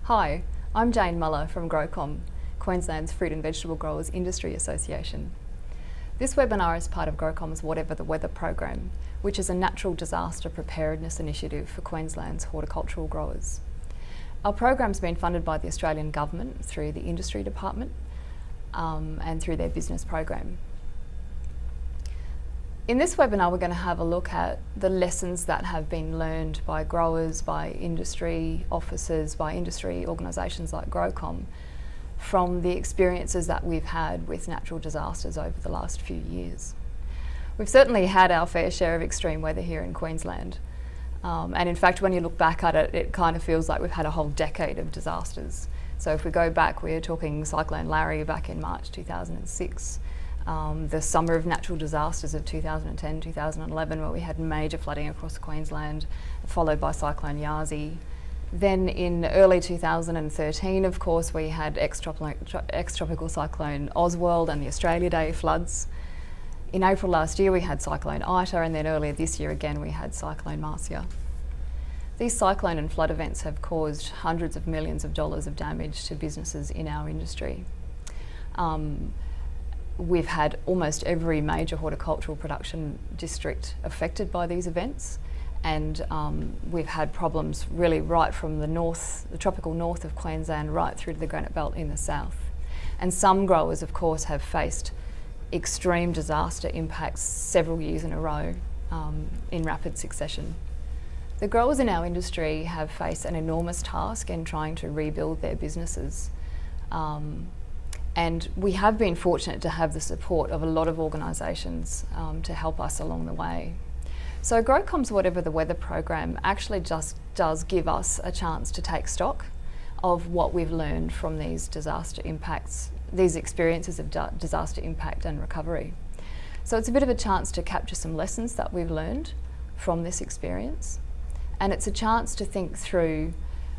Hi, I'm Jane Muller from GrowCom, Queensland's Fruit and Vegetable Growers Industry Association. This webinar is part of GrowCom's Whatever the Weather program, which is a natural disaster preparedness initiative for Queensland's horticultural growers. Our program's been funded by the Australian Government through the Industry Department and through their business program. In this webinar, we're going to have a look at the lessons that have been learned by growers, by industry officers, by industry organisations like GrowCom from the experiences that we've had with natural disasters over the last few years. We've certainly had our fair share of extreme weather here in Queensland. And in fact, when you look back at it, it kind of feels like we've had a whole decade of disasters. So if we go back, we're talking Cyclone Marcia back in March 2006. The summer of natural disasters of 2010, 2011, where we had major flooding across Queensland, followed by Cyclone Marcia. Then in early 2013, of course, we had ex-tropical cyclone Oswald and the Australia Day floods. In April last year, we had Cyclone Ita, and then earlier this year again, we had Cyclone Marcia. These cyclone and flood events have caused hundreds of millions of dollars of damage to businesses in our industry. We've had almost every major horticultural production district affected by these events, and we've had problems really right from the north, the tropical north of Queensland, right through to the Granite Belt in the south. And some growers, of course, have faced extreme disaster impacts several years in a row in rapid succession. The growers in our industry have faced an enormous task in trying to rebuild their businesses. And we have been fortunate to have the support of a lot of organisations to help us along the way. So GrowCom's Whatever the Weather program actually just does give us a chance to take stock of what we've learned from these disaster impacts, these experiences of disaster impact and recovery. So it's a bit of a chance to capture some lessons that we've learned from this experience. And it's a chance to think through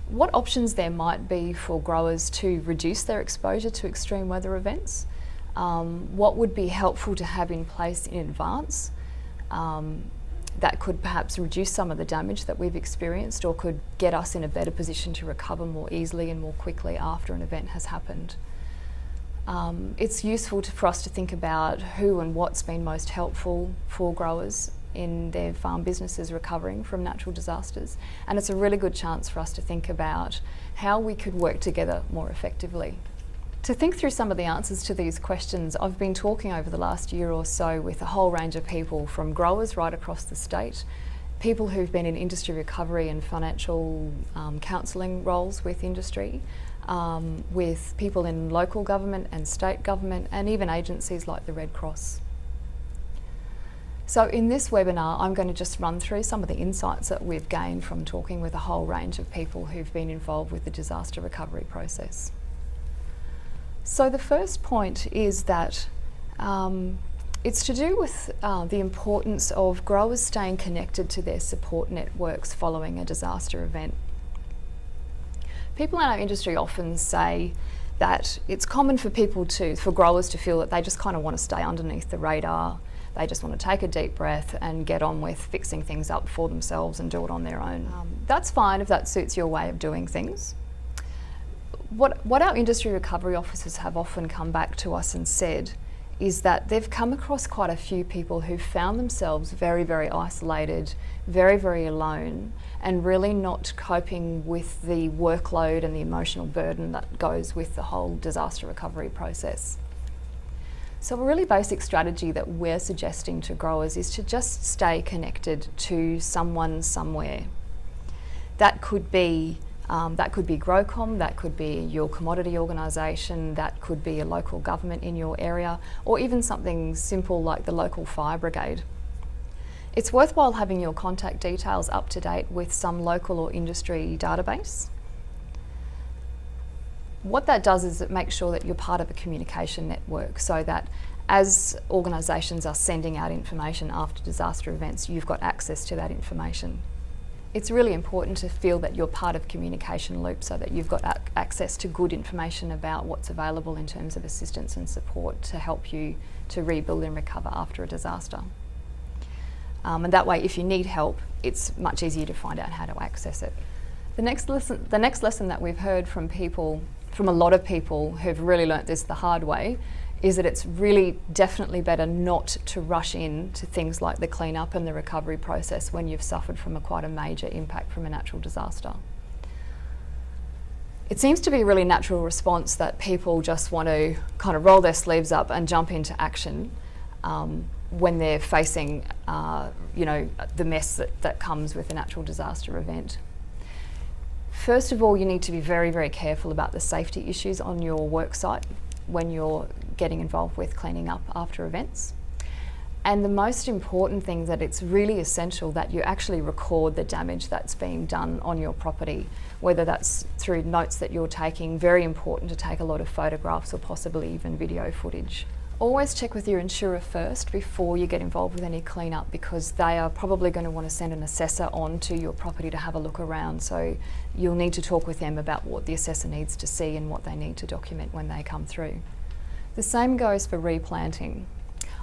what options there might be for growers to reduce their exposure to extreme weather events, what would be helpful to have in place in advance that could perhaps reduce some of the damage that we've experienced or could get us in a better position to recover more easily and more quickly after an event has happened. It's useful for us to think about who and what's been most helpful for growers in their farm businesses recovering from natural disasters, and it's a really good chance for us to think about how we could work together more effectively. To think through some of the answers to these questions, I've been talking over the last year or so with a whole range of people, from growers right across the state, people who've been in industry recovery and financial counselling roles with industry, with people in local government and state government, and even agencies like the Red Cross. So in this webinar, I'm going to just run through some of the insights that we've gained from talking with a whole range of people who've been involved with the disaster recovery process. So the first point is that it's to do with the importance of growers staying connected to their support networks following a disaster event. People in our industry often say that it's common for growers to feel that they just kind of want to stay underneath the radar. They just want to take a deep breath and get on with fixing things up for themselves and do it on their own. That's fine if that suits your way of doing things. What our industry recovery officers have often come back to us and said is that they've come across quite a few people who found themselves very, very isolated, very, very alone, and really not coping with the workload and the emotional burden that goes with the whole disaster recovery process. So a really basic strategy that we're suggesting to growers is to just stay connected to someone somewhere. That could be GrowCom, that could be your commodity organisation, that could be a local government in your area, or even something simple like the local fire brigade. It's worthwhile having your contact details up to date with some local or industry database. What that does is it makes sure that you're part of a communication network, so that as organisations are sending out information after disaster events, you've got access to that information. It's really important to feel that you're part of a communication loop so that you've got access to good information about what's available in terms of assistance and support to help you to rebuild and recover after a disaster. And that way, if you need help, it's much easier to find out how to access it. The next lesson that we've heard from a lot of people who've really learnt this the hard way, is that it's really definitely better not to rush into things like the cleanup and the recovery process when you've suffered from quite a major impact from a natural disaster. It seems to be a really natural response that people just want to kind of roll their sleeves up and jump into action when they're facing the mess that comes with a natural disaster event. First of all, you need to be very, very careful about the safety issues on your work site when you're getting involved with cleaning up after events. And the most important thing, that it's really essential that you actually record the damage that's being done on your property, whether that's through notes that you're taking. Very important to take a lot of photographs or possibly even video footage. Always check with your insurer first before you get involved with any cleanup, because they are probably going to want to send an assessor on to your property to have a look around. So you'll need to talk with them about what the assessor needs to see and what they need to document when they come through. The same goes for replanting.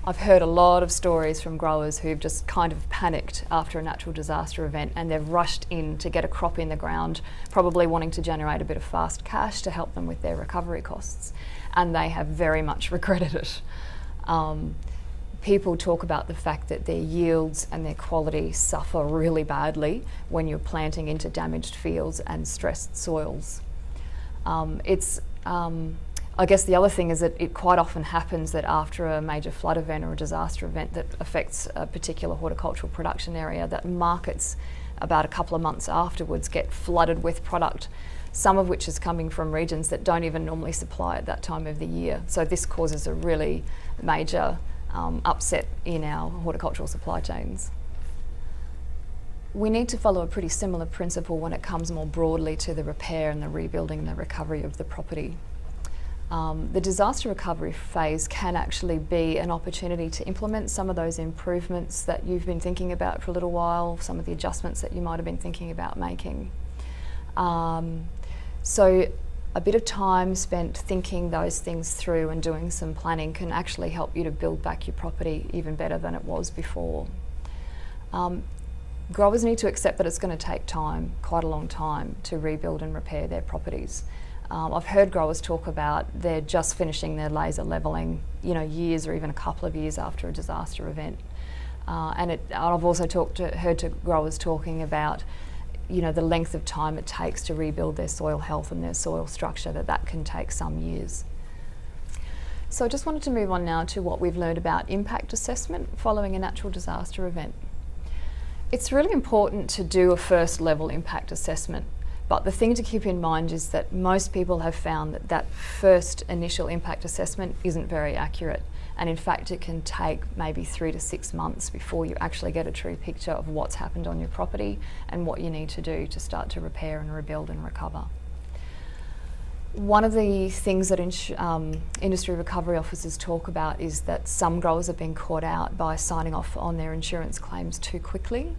I've heard a lot of stories from growers who've just kind of panicked after a natural disaster event, and they've rushed in to get a crop in the ground, probably wanting to generate a bit of fast cash to help them with their recovery costs, and they have very much regretted it. People talk about the fact that their yields and their quality suffer really badly when you're planting into damaged fields and stressed soils. I guess the other thing is that it quite often happens that after a major flood event or a disaster event that affects a particular horticultural production area, that markets about a couple of months afterwards get flooded with product, some of which is coming from regions that don't even normally supply at that time of the year. So this causes a really major upset in our horticultural supply chains. We need to follow a pretty similar principle when it comes more broadly to the repair and the rebuilding and the recovery of the property. The disaster recovery phase can actually be an opportunity to implement some of those improvements that you've been thinking about for a little while, some of the adjustments that you might have been thinking about making. So a bit of time spent thinking those things through and doing some planning can actually help you to build back your property even better than it was before. Growers need to accept that it's going to take time, quite a long time, to rebuild and repair their properties. I've heard growers talk about they're just finishing their laser levelling, years or even a couple of years after a disaster event. And I've also heard growers talking about, the length of time it takes to rebuild their soil health and their soil structure, that can take some years. So I just wanted to move on now to what we've learned about impact assessment following a natural disaster event. It's really important to do a first level impact assessment, but the thing to keep in mind is that most people have found that first initial impact assessment isn't very accurate, and in fact it can take maybe 3 to 6 months before you actually get a true picture of what's happened on your property and what you need to do to start to repair and rebuild and recover. One of the things that industry recovery officers talk about is that some growers have been caught out by signing off on their insurance claims too quickly.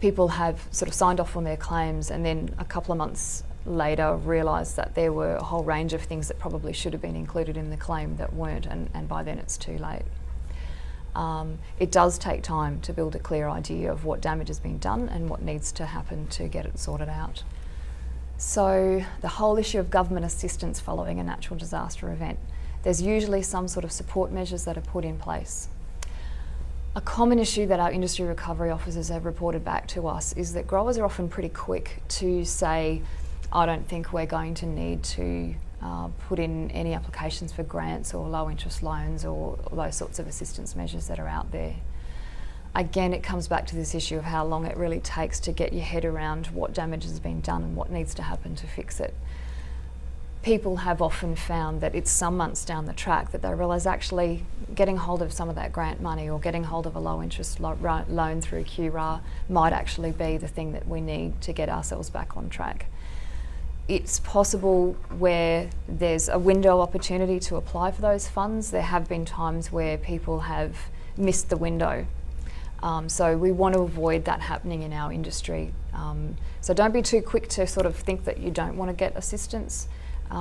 People have sort of signed off on their claims and then a couple of months later realised that there were a whole range of things that probably should have been included in the claim that weren't, and by then it's too late. It does take time to build a clear idea of what damage has been done and what needs to happen to get it sorted out. So the whole issue of government assistance following a natural disaster event, there's usually some sort of support measures that are put in place. A common issue that our industry recovery officers have reported back to us is that growers are often pretty quick to say, I don't think we're going to need to put in any applications for grants or low interest loans or those sorts of assistance measures that are out there. Again, it comes back to this issue of how long it really takes to get your head around what damage has been done and what needs to happen to fix it. People have often found that it's some months down the track that they realise actually getting hold of some of that grant money or getting hold of a low interest loan through QRA might actually be the thing that we need to get ourselves back on track. It's possible where there's a window opportunity to apply for those funds. There have been times where people have missed the window. So we want to avoid that happening in our industry. So don't be too quick to sort of think that you don't want to get assistance.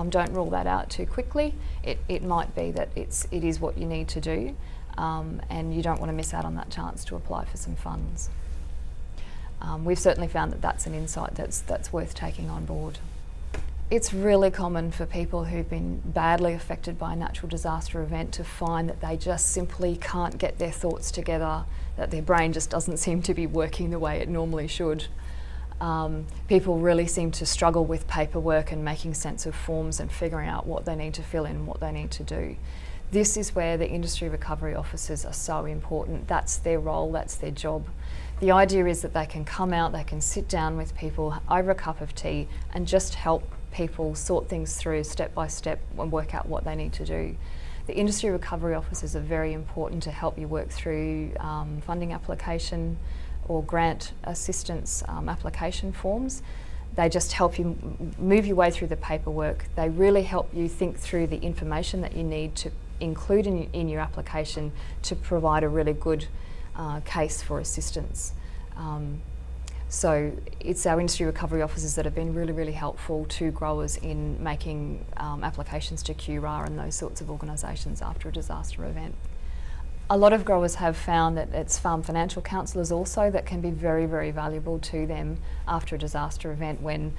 Don't rule that out too quickly. It might be that it is what you need to do, and you don't want to miss out on that chance to apply for some funds. We've certainly found that that's an insight that's worth taking on board. It's really common for people who've been badly affected by a natural disaster event to find that they just simply can't get their thoughts together, that their brain just doesn't seem to be working the way it normally should. People really seem to struggle with paperwork and making sense of forms and figuring out what they need to fill in and what they need to do. This is where the industry recovery officers are so important. That's their role, that's their job. The idea is that they can come out, they can sit down with people over a cup of tea and just help people sort things through step by step and work out what they need to do. The industry recovery officers are very important to help you work through funding application or grant assistance application forms. They just help you move your way through the paperwork. They really help you think through the information that you need to include in your application to provide a really good case for assistance. So it's our industry recovery officers that have been really, really helpful to growers in making applications to QRAR and those sorts of organisations after a disaster event. A lot of growers have found that it's farm financial counsellors also that can be very, very valuable to them after a disaster event when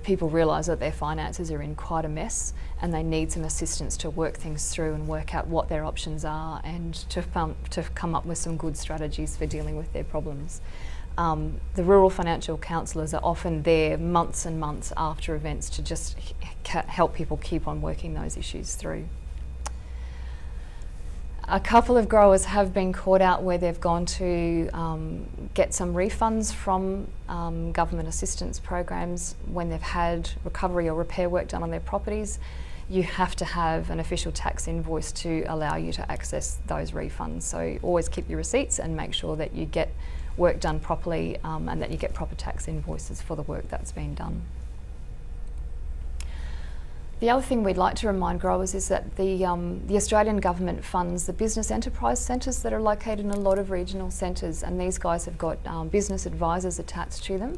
people realise that their finances are in quite a mess and they need some assistance to work things through and work out what their options are and to come up with some good strategies for dealing with their problems. The rural financial counsellors are often there months and months after events to just help people keep on working those issues through. A couple of growers have been caught out where they've gone to get some refunds from government assistance programs when they've had recovery or repair work done on their properties. You have to have an official tax invoice to allow you to access those refunds. So always keep your receipts and make sure that you get work done properly and that you get proper tax invoices for the work that's been done. The other thing we'd like to remind growers is that the Australian government funds the business enterprise centres that are located in a lot of regional centres, and these guys have got business advisors attached to them.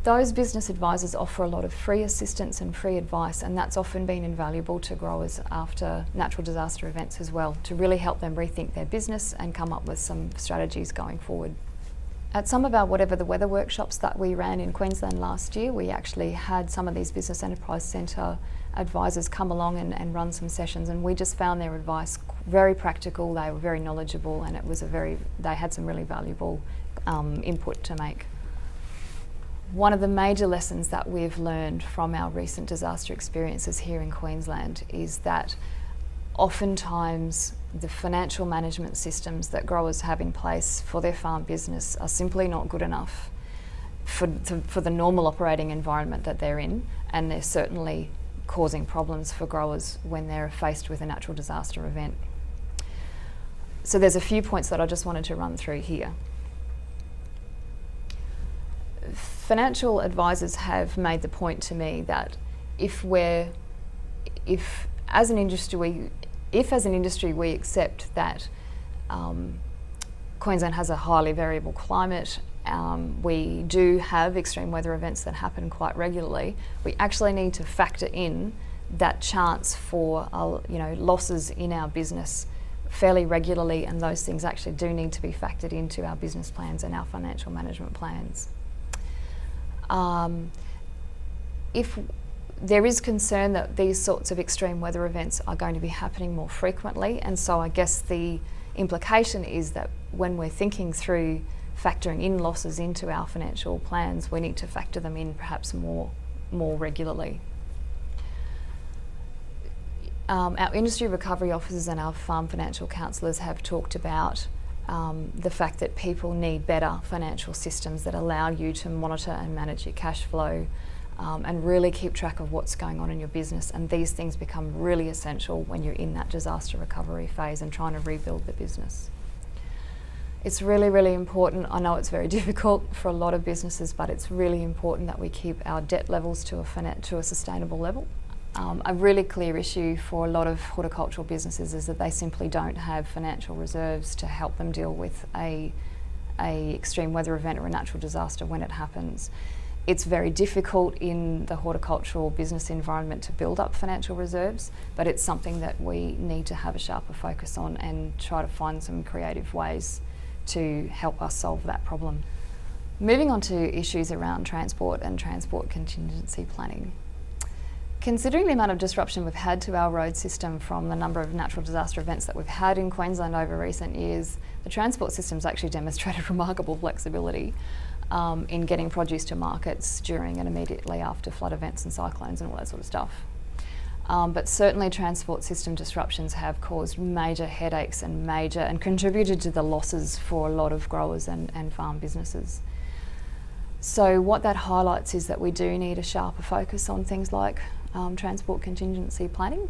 Those business advisors offer a lot of free assistance and free advice, and that's often been invaluable to growers after natural disaster events as well, to really help them rethink their business and come up with some strategies going forward. At some of our Whatever the Weather workshops that we ran in Queensland last year, we actually had some of these Business Enterprise Centre advisors come along and run some sessions, and we just found their advice very practical, they were very knowledgeable, and they had some really valuable input to make. One of the major lessons that we've learned from our recent disaster experiences here in Queensland is that oftentimes the financial management systems that growers have in place for their farm business are simply not good enough for the normal operating environment that they're in, and they're certainly causing problems for growers when they're faced with a natural disaster event. So there's a few points that I just wanted to run through here. Financial advisors have made the point to me that if as an industry we accept that Queensland has a highly variable climate, we do have extreme weather events that happen quite regularly, we actually need to factor in that chance for losses in our business fairly regularly, and those things actually do need to be factored into our business plans and our financial management plans. If there is concern that these sorts of extreme weather events are going to be happening more frequently, and so I guess the implication is that when we're thinking through factoring in losses into our financial plans, we need to factor them in perhaps more regularly. Our industry recovery officers and our farm financial counsellors have talked about the fact that people need better financial systems that allow you to monitor and manage your cash flow and really keep track of what's going on in your business, and these things become really essential when you're in that disaster recovery phase and trying to rebuild the business. It's really, really important. I know it's very difficult for a lot of businesses, but it's really important that we keep our debt levels to a sustainable level. A really clear issue for a lot of horticultural businesses is that they simply don't have financial reserves to help them deal with a extreme weather event or a natural disaster when it happens. It's very difficult in the horticultural business environment to build up financial reserves, but it's something that we need to have a sharper focus on and try to find some creative ways to help us solve that problem. Moving on to issues around transport and transport contingency planning. Considering the amount of disruption we've had to our road system from the number of natural disaster events that we've had in Queensland over recent years, the transport system's actually demonstrated remarkable flexibility in getting produce to markets during and immediately after flood events and cyclones and all that sort of stuff. But certainly transport system disruptions have caused major headaches and contributed to the losses for a lot of growers and farm businesses. So what that highlights is that we do need a sharper focus on things like transport contingency planning.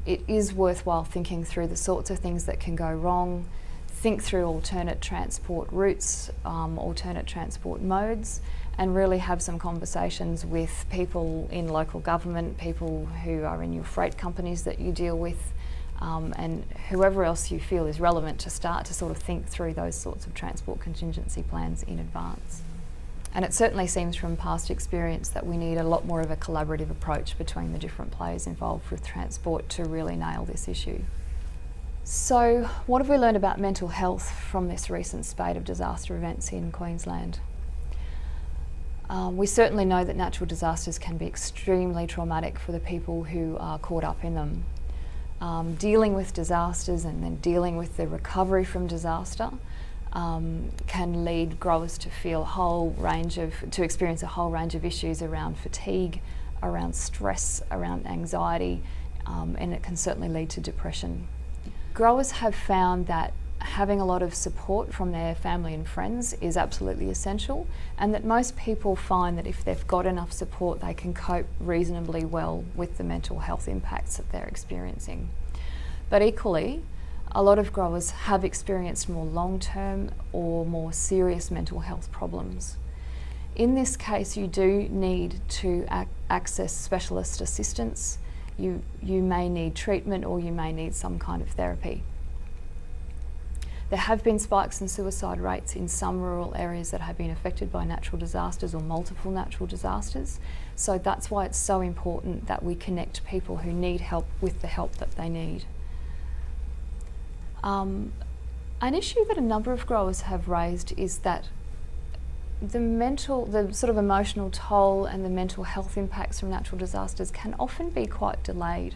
It is worthwhile thinking through the sorts of things that can go wrong, think through alternate transport routes, alternate transport modes, and really have some conversations with people in local government, people who are in your freight companies that you deal with, and whoever else you feel is relevant to start to sort of think through those sorts of transport contingency plans in advance. And it certainly seems from past experience that we need a lot more of a collaborative approach between the different players involved with transport to really nail this issue. So what have we learned about mental health from this recent spate of disaster events in Queensland? We certainly know that natural disasters can be extremely traumatic for the people who are caught up in them. Dealing with disasters and then dealing with the recovery from disaster can lead growers to experience a whole range of issues around fatigue, around stress, around anxiety, and it can certainly lead to depression. Growers have found that having a lot of support from their family and friends is absolutely essential, and that most people find that if they've got enough support, they can cope reasonably well with the mental health impacts that they're experiencing. But equally, a lot of growers have experienced more long-term or more serious mental health problems. In this case, you do need to access specialist assistance. You may need treatment or you may need some kind of therapy. There have been spikes in suicide rates in some rural areas that have been affected by natural disasters or multiple natural disasters. So that's why it's so important that we connect people who need help with the help that they need. An issue that a number of growers have raised is that the sort of emotional toll and the mental health impacts from natural disasters can often be quite delayed.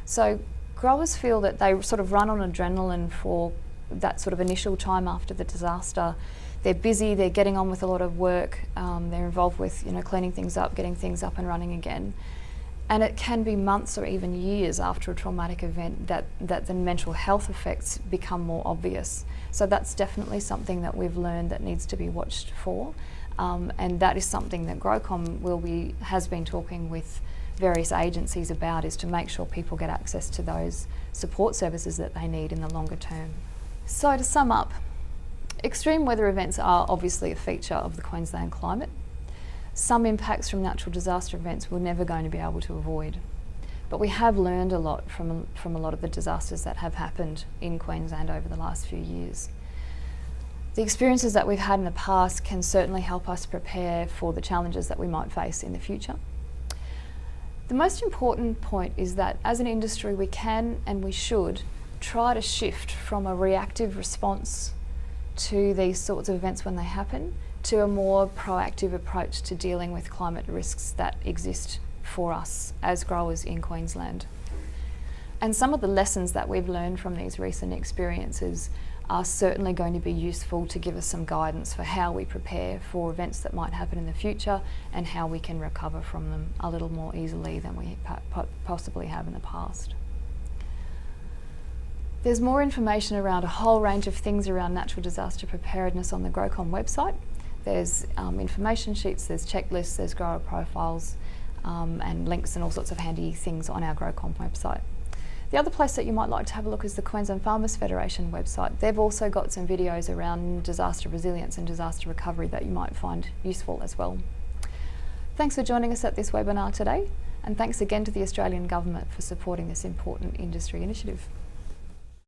So growers feel that they sort of run on adrenaline for that sort of initial time after the disaster. They're busy, they're getting on with a lot of work, they're involved with cleaning things up, getting things up and running again. And it can be months or even years after a traumatic event that the mental health effects become more obvious. So that's definitely something that we've learned that needs to be watched for. And that is something that GrowCom has been talking with various agencies about, is to make sure people get access to those support services that they need in the longer term. So to sum up, extreme weather events are obviously a feature of the Queensland climate. Some impacts from natural disaster events we're never going to be able to avoid. But we have learned a lot from a lot of the disasters that have happened in Queensland over the last few years. The experiences that we've had in the past can certainly help us prepare for the challenges that we might face in the future. The most important point is that as an industry we can and we should try to shift from a reactive response to these sorts of events when they happen to a more proactive approach to dealing with climate risks that exist for us as growers in Queensland. And some of the lessons that we've learned from these recent experiences are certainly going to be useful to give us some guidance for how we prepare for events that might happen in the future and how we can recover from them a little more easily than we possibly have in the past. There's more information around a whole range of things around natural disaster preparedness on the GrowCom website. There's information sheets, there's checklists, there's grower profiles, and links and all sorts of handy things on our GrowCom website. The other place that you might like to have a look is the Queensland Farmers Federation website. They've also got some videos around disaster resilience and disaster recovery that you might find useful as well. Thanks for joining us at this webinar today, and thanks again to the Australian Government for supporting this important industry initiative.